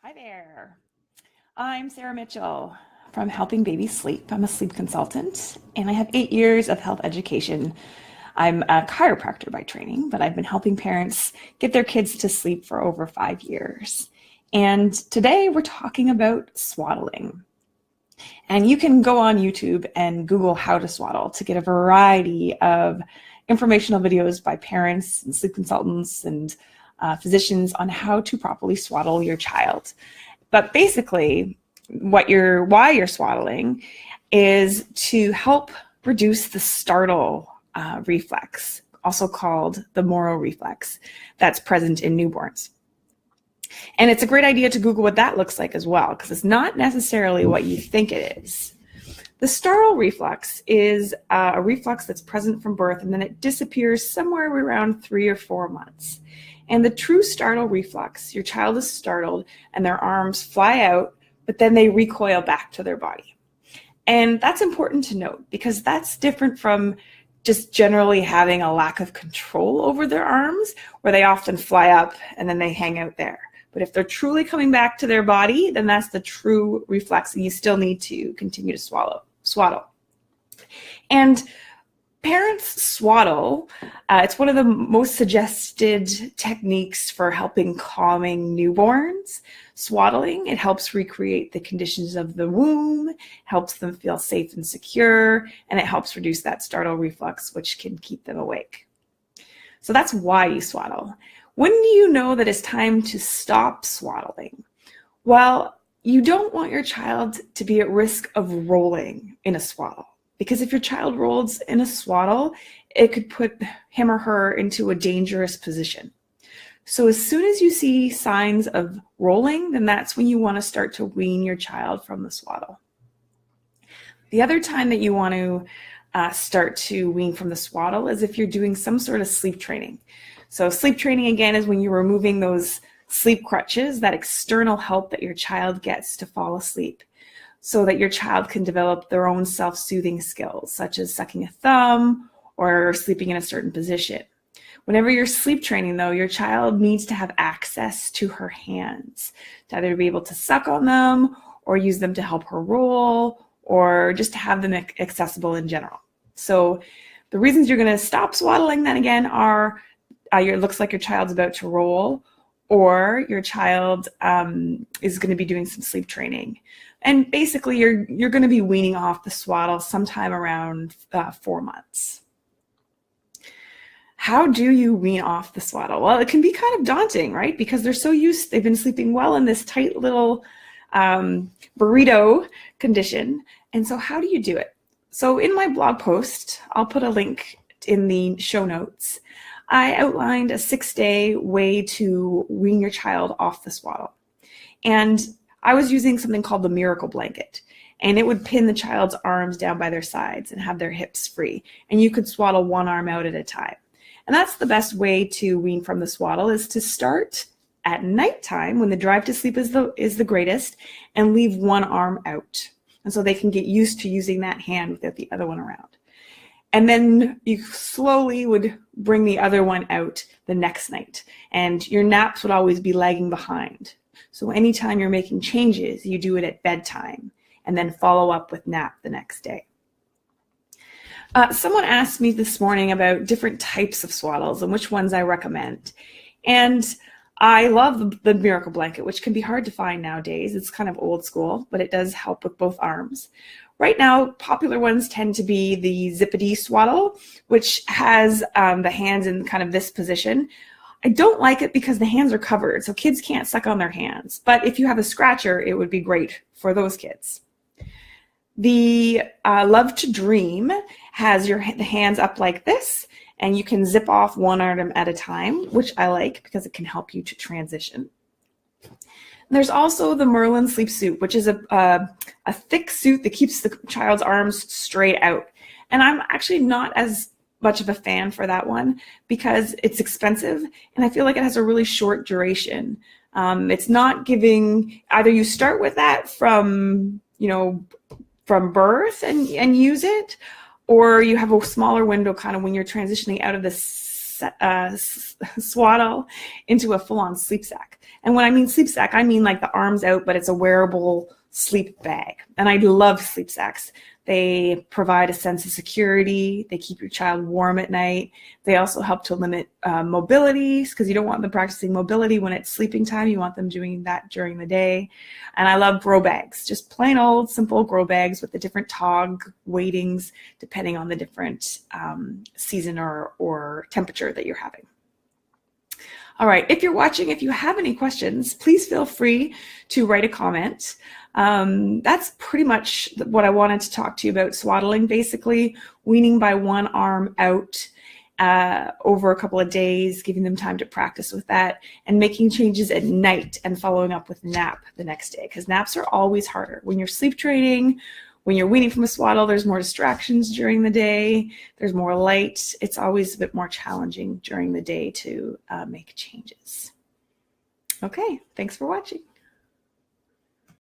Hi there. I'm Sarah Mitchell from Helping Babies Sleep. I'm a sleep consultant and I have 8 years of health education. I'm a chiropractor by training, but I've been helping parents get their kids to sleep for over 5 years. And today we're talking about swaddling. And you can go on YouTube and Google how to swaddle to get a variety of informational videos by parents and sleep consultants and physicians on how to properly swaddle your child. But basically, why you're swaddling is to help reduce the startle reflex, also called the Moro reflex, that's present in newborns. And it's a great idea to Google what that looks like as well, because it's not necessarily what you think it is. The sterile reflex is a reflex that's present from birth, and then it disappears somewhere around 3 or 4 months. And the true startle reflex, your child is startled and their arms fly out, but then they recoil back to their body. And that's important to note because that's different from just generally having a lack of control over their arms, where they often fly up and then they hang out there. But if they're truly coming back to their body, then that's the true reflex, and you still need to continue to swaddle. And parents swaddle. It's one of the most suggested techniques for helping calming newborns. Swaddling, it helps recreate the conditions of the womb, helps them feel safe and secure, and it helps reduce that startle reflex, which can keep them awake. So that's why you swaddle. When do you know that it's time to stop swaddling? Well, you don't want your child to be at risk of rolling in a swaddle. Because if your child rolls in a swaddle, it could put him or her into a dangerous position. So as soon as you see signs of rolling, then that's when you want to start to wean your child from the swaddle. The other time that you want to start to wean from the swaddle is if you're doing some sort of sleep training. So sleep training, again, is when you're removing those sleep crutches, that external help that your child gets to fall asleep, so that your child can develop their own self-soothing skills, such as sucking a thumb or sleeping in a certain position. Whenever you're sleep training, though, your child needs to have access to her hands, to either be able to suck on them or use them to help her roll, or just to have them accessible in general. So the reasons you're going to stop swaddling then again are it looks like your child's about to roll, or your child is going to be doing some sleep training. And basically, you're going to be weaning off the swaddle sometime around 4 months. How do you wean off the swaddle? Well, it can be kind of daunting, right? Because they've been sleeping well in this tight little burrito condition. And so how do you do it? So in my blog post, I'll put a link in the show notes. I outlined a 6-day way to wean your child off the swaddle. And I was using something called the miracle blanket, and it would pin the child's arms down by their sides and have their hips free. And you could swaddle one arm out at a time. And that's the best way to wean from the swaddle, is to start at nighttime when the drive to sleep is the greatest, and leave one arm out. And so they can get used to using that hand without the other one around. And then you slowly would bring the other one out the next night. And your naps would always be lagging behind. So anytime you're making changes, you do it at bedtime and then follow up with nap the next day. Someone asked me this morning about different types of swaddles and which ones I recommend. And I love the miracle blanket, which can be hard to find nowadays. It's kind of old school, but it does help with both arms. Right now, popular ones tend to be the zippity swaddle, which has the hands in kind of this position. I don't like it because the hands are covered, so kids can't suck on their hands. But if you have a scratcher, it would be great for those kids. The Love to Dream has the hands up like this, and you can zip off one arm at a time, which I like because it can help you to transition. There's also the Merlin sleep suit, which is a thick suit that keeps the child's arms straight out. And I'm actually not as much of a fan for that one because it's expensive and I feel like it has a really short duration. It's not giving, either you start with that from birth and use it, or you have a smaller window kind of when you're transitioning out of the swaddle into a full-on sleep sack. And when I mean sleep sack, I mean like the arms out, but it's a wearable sleep bag. And I love sleep sacks. They provide a sense of security. They keep your child warm at night. They also help to limit mobility, because you don't want them practicing mobility when it's sleeping time. You want them doing that during the day. And I love grow bags, just plain old simple grow bags with the different tog weightings depending on the different season or temperature that you're having. All right, if you're watching, if you have any questions, please feel free to write a comment. That's pretty much what I wanted to talk to you about. Swaddling, basically weaning by one arm out over a couple of days, giving them time to practice with that, and making changes at night and following up with nap the next day, because naps are always harder. When you're sleep training, when you're weaning from a swaddle, there's more distractions during the day. There's more light. It's always a bit more challenging during the day to make changes. Okay, thanks for watching.